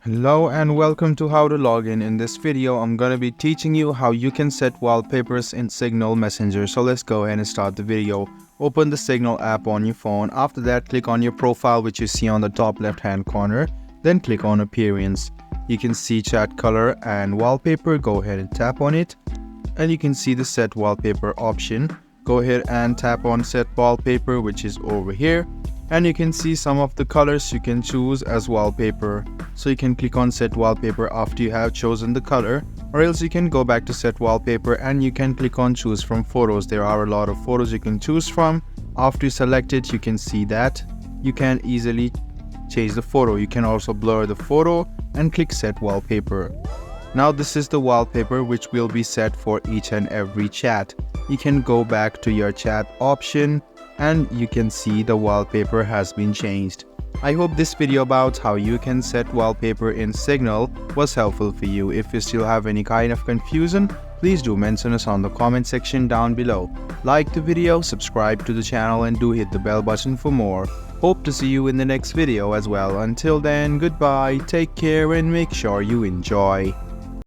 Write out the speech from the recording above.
Hello and welcome to How to Login. In this video, I'm going to be teaching you how you can set wallpapers in Signal Messenger. So let's go ahead and start the video. Open the Signal app on your phone. After that, click on your profile, which you see on the top left hand corner. Then click on Appearance. You can see chat color and wallpaper. Go ahead and tap on it. And you can see the set wallpaper option. Go ahead and tap on set wallpaper, which is over here. And you can see some of the colors you can choose as wallpaper. So you can click on set wallpaper after you have chosen the color, or else you can go back to set wallpaper and you can click on choose from photos. There are a lot of photos you can choose from. After you select it, you can see that you can easily change the photo. You can also blur the photo and click set wallpaper. Now this is the wallpaper which will be set for each and every chat. You can go back to your chat option and you can see the wallpaper has been changed. I hope this video about how you can set wallpaper in Signal was helpful for you. If you still have any kind of confusion, please do mention us on the comment section down below. Like the video, subscribe to the channel and do hit the bell button for more. Hope to see you in the next video as well. Until then, goodbye, take care and make sure you enjoy.